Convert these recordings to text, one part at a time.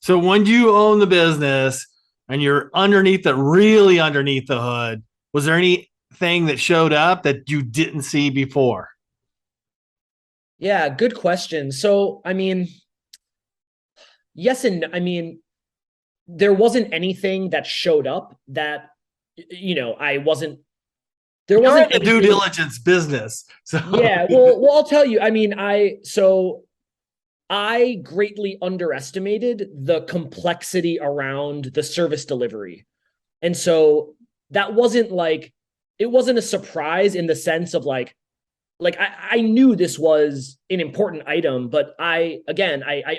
So when you own the business and you're really underneath the hood, was there anything that showed up that you didn't see before? Yeah, good question. So, I mean, yes and no. I mean, there wasn't anything that showed up that, I wasn't, there You're in wasn't the due anything. diligence business. So Yeah, well, I'll tell you. I mean, I greatly underestimated the complexity around the service delivery. And so that wasn't like, it wasn't a surprise in the sense of I knew this was an important item, but I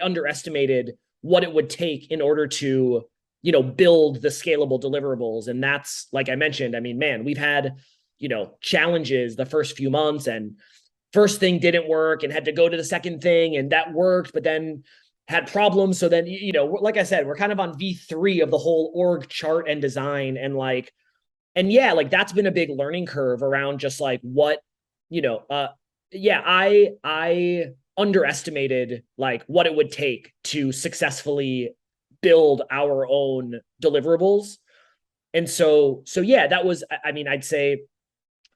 underestimated what it would take in order to, build the scalable deliverables. And that's, like I mentioned, I mean, man, we've had, challenges the first few months, and first thing didn't work and had to go to the second thing, and that worked, but then had problems. So then, like I said, we're kind of on V3 of the whole org chart and design. And yeah, like that's been a big learning curve around just like what, you know, uh, yeah, I underestimated like what it would take to successfully build our own deliverables. And so yeah, that was, I mean, I'd say,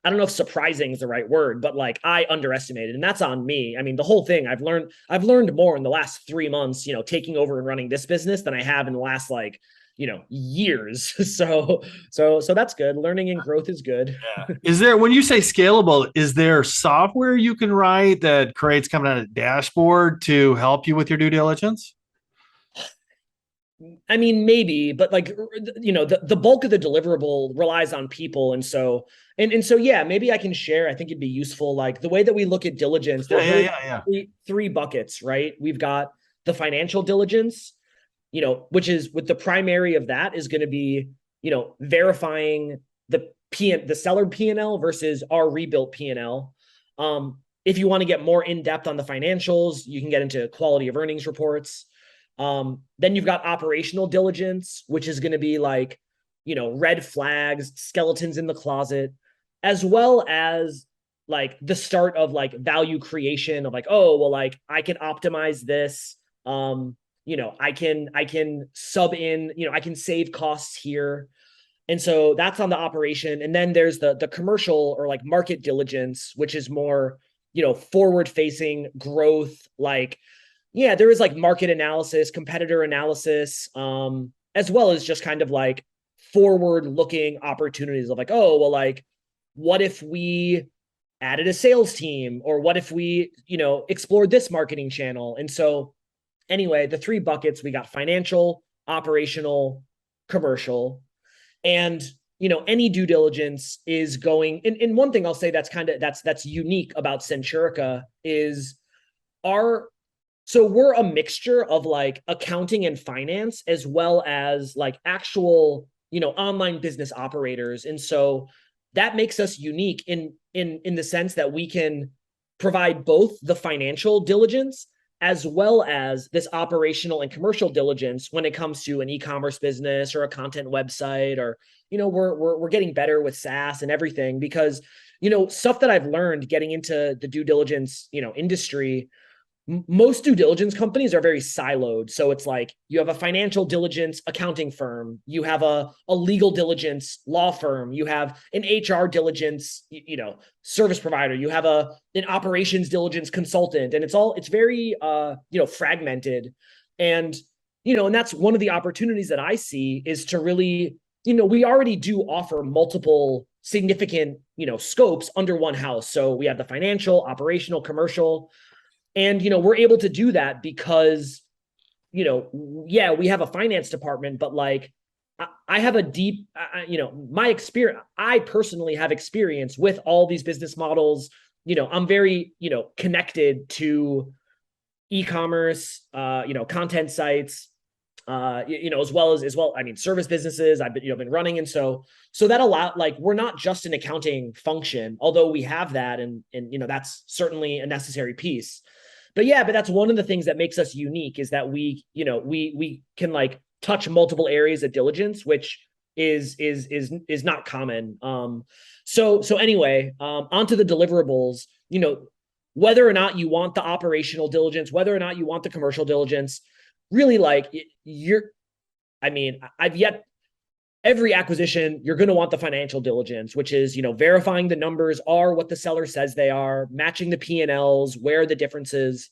I don't know if surprising is the right word, but like I underestimated, and that's on me. I mean, the whole thing I've learned more in the last 3 months, taking over and running this business than I have in the last like, years. So that's good. Learning and growth is good. yeah. Is there, when you say scalable, is there software you can write that creates kind of a dashboard to help you with your due diligence? I mean, maybe, but like, the bulk of the deliverable relies on people. And so yeah, maybe I can share. I think it'd be useful. Like the way that we look at diligence, Yeah, there's yeah, really yeah, yeah. three buckets, right? We've got the financial diligence, which is with the primary of that is going to be, verifying the seller P&L versus our rebuilt P&L. If you want to get more in depth on the financials, you can get into quality of earnings reports. Then you've got operational diligence, which is going to be like, red flags, skeletons in the closet, as well as like the start of like value creation of like, oh, well, like I can optimize this. I can sub in, I can save costs here. And so that's on the operation. And then there's the commercial or like market diligence, which is more, forward facing growth, like, yeah, there is like market analysis, competitor analysis, as well as just kind of like forward looking opportunities of like, oh, well, like, what if we added a sales team, or what if we, explored this marketing channel? And so anyway, the three buckets, we got financial, operational, commercial. And any due diligence is going, and one thing I'll say that's unique about Centurica is our, so we're a mixture of like accounting and finance, as well as like actual, online business operators. And so that makes us unique in the sense that we can provide both the financial diligence as well as this operational and commercial diligence when it comes to an e-commerce business or a content website, or we're getting better with SaaS and everything, because stuff that I've learned getting into the due diligence industry. Most due diligence companies are very siloed. So it's like you have a financial diligence accounting firm, you have a legal diligence law firm, you have an HR diligence, service provider, you have an operations diligence consultant, and it's very fragmented. And and that's one of the opportunities that I see, is to really, we already do offer multiple significant, scopes under one house. So we have the financial, operational, commercial, and we're able to do that because yeah, we have a finance department, but like I have a deep my experience, I personally have experience with all these business models. I'm very connected to e-commerce, content sites, as well, I mean, service businesses I've been running. And so that allow, like, we're not just an accounting function, although we have that, and that's certainly a necessary piece. But yeah, but that's one of the things that makes us unique, is that we can like touch multiple areas of diligence, which is not common. So anyway, onto the deliverables. Whether or not you want the operational diligence, whether or not you want the commercial diligence, really like I mean, every acquisition, you're going to want the financial diligence, which is, verifying the numbers are what the seller says they are, matching the P&Ls, where are the differences.